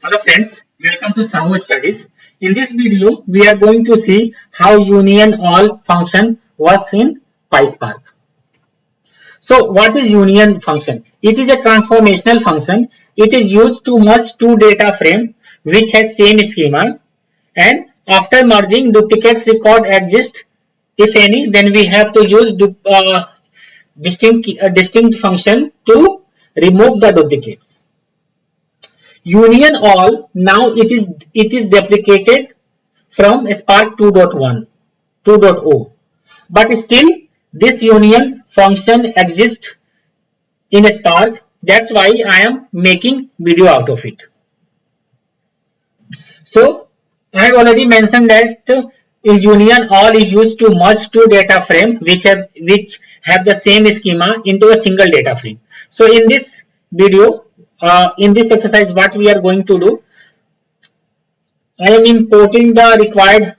Hello friends, welcome to SahuStudies. In this video, we are going to see how UnionAll function works in PySpark. So what is union function? It is a transformational function. It is used to merge two data frames which has same schema, and after merging duplicates record exist. If any, then we have to use distinct function to remove the duplicates. UnionAll now it is deprecated from Spark 2.1, but still this union function exists in Spark. That's why I am making video out of it. So I have already mentioned that UnionAll is used to merge two data frames which have the same schema into a single data frame. So in this video, in this exercise, what we are going to do, I am importing the required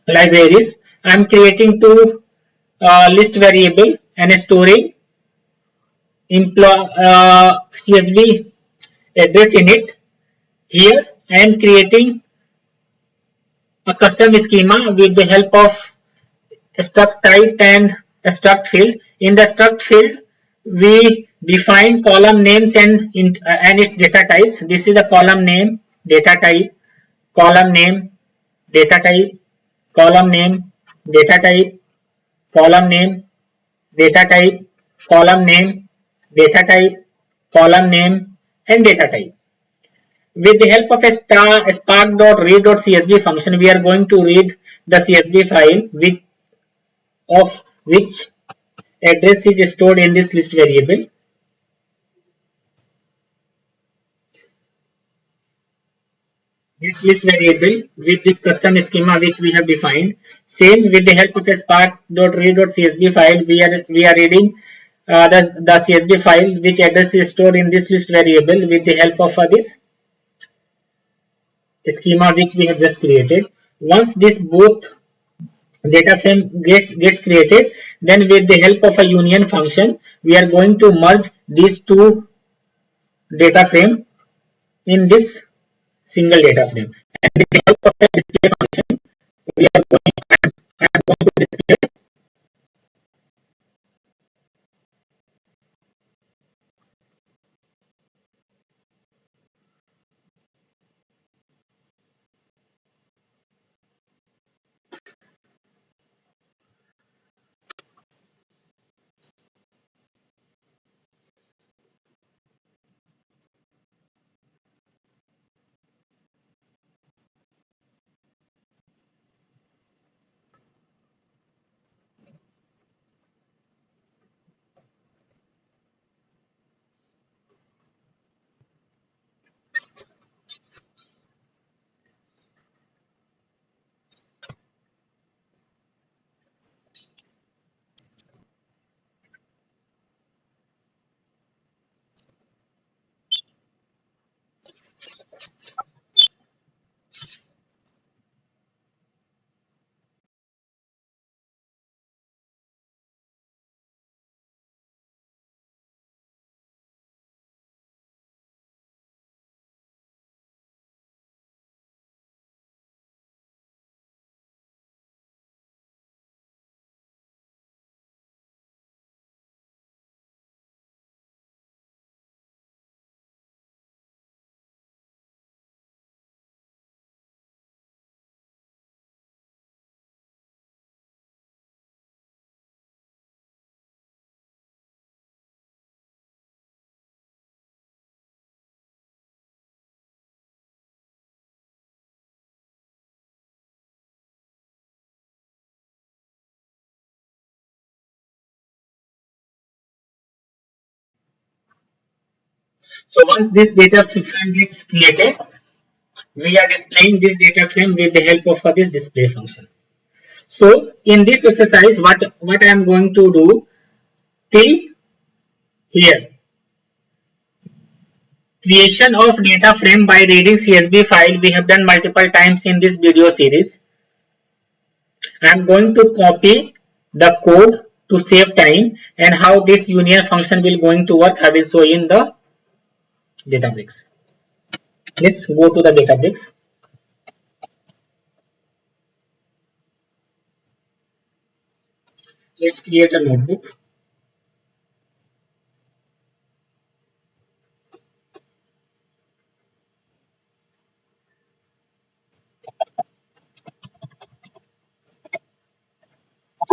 libraries. I am creating two list variable and storing CSV address in it. Here I am creating a custom schema with the help of struct type and struct field. In the struct field, we define column names and its data types. This is the column name, data type, column name, data type, column name, data type, column name, data type, column name, data type, column name, and data type. With the help of a spark.read.csv function, we are going to read the CSV file of which address is stored in this list variable. This list variable with this custom schema which we have defined. Same with the help of a spark.read.csv file, we are reading the CSV file which address is stored in this list variable with the help of this schema which we have just created. Once this both data frame gets created, then with the help of a union function, we are going to merge these two data frame in this single data frame. And with the help of a display function, we are going to display So once this data frame gets created, we are displaying this data frame with the help of this display function. So in this exercise, what I am going to do till here, creation of data frame by reading CSV file, we have done multiple times in this video series. I am going to copy the code to save time, and how this union function will going to work I will show in the Databricks. Let's go to the Databricks. Let's create a notebook.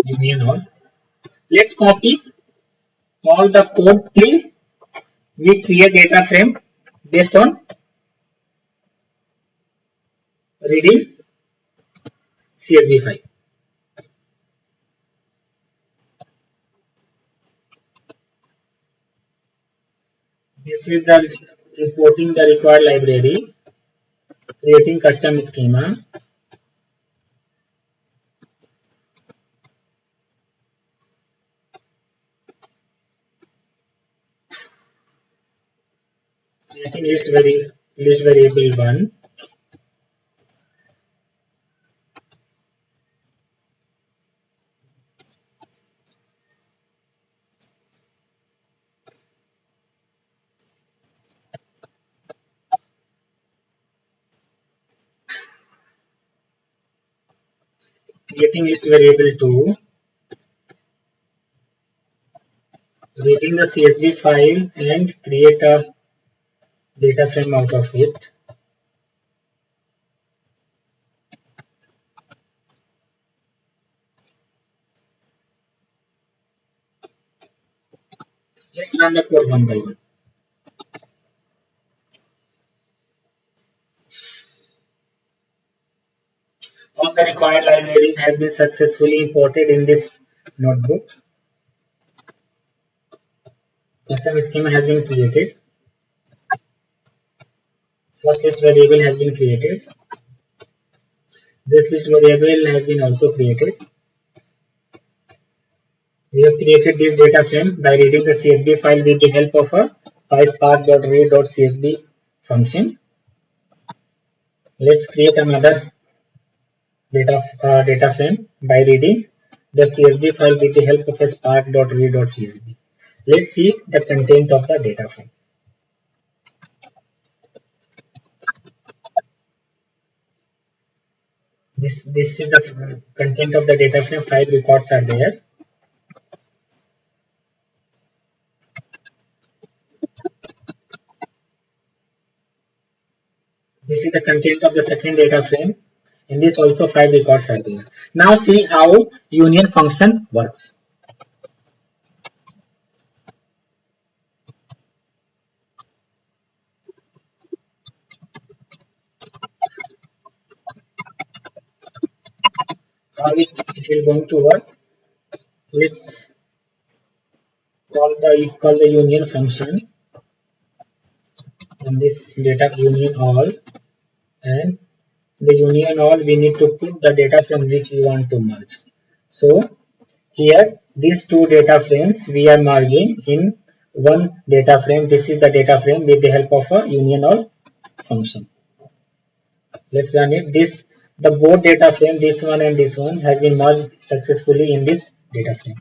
UnionAll. Let's copy all the code till we create data frame based on reading CSV file. This is the importing the required library, creating custom schema, creating list variable 1, creating list variable 2, reading the CSV file and create a data frame out of it. Let's run the code one by one. All the required libraries has been successfully imported in this notebook. Custom schema has been created. First list variable has been created. This list variable has been also created. We have created this data frame by reading the CSV file with the help of a PySpark.read.csv function. Let's create another data frame by reading the CSV file with the help of a spark.read.csv. Let's see the content of the data frame. This is the content of the data frame. 5 records are there. This is the content of the second data frame. In this also 5 records are there. Now see how union function works. How it will going to work? Let's call the union function on this data UnionAll, and the UnionAll we need to put the data frame which we want to merge. So here these 2 data frames we are merging in one data frame. This is the data frame with the help of a UnionAll function. Let's run it. The both data frame, this one and this one, has been merged successfully in this data frame.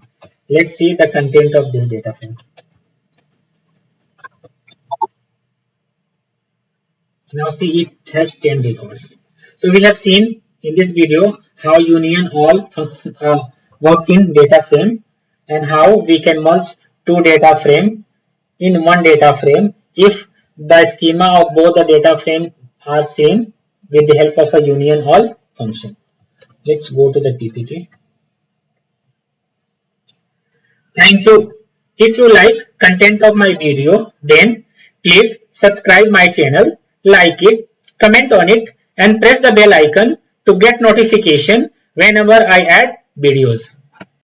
Let's see the content of this data frame. Now see, it has 10 records. So we have seen in this video how UnionAll works in data frame and how we can merge 2 data frame in one data frame if the schema of both the data frame are same with the help of a UnionAll function. Let's go to the PPT. Thank you. If you like content of my video, then please subscribe my channel, like it, comment on it, and press the bell icon to get notification whenever I add videos.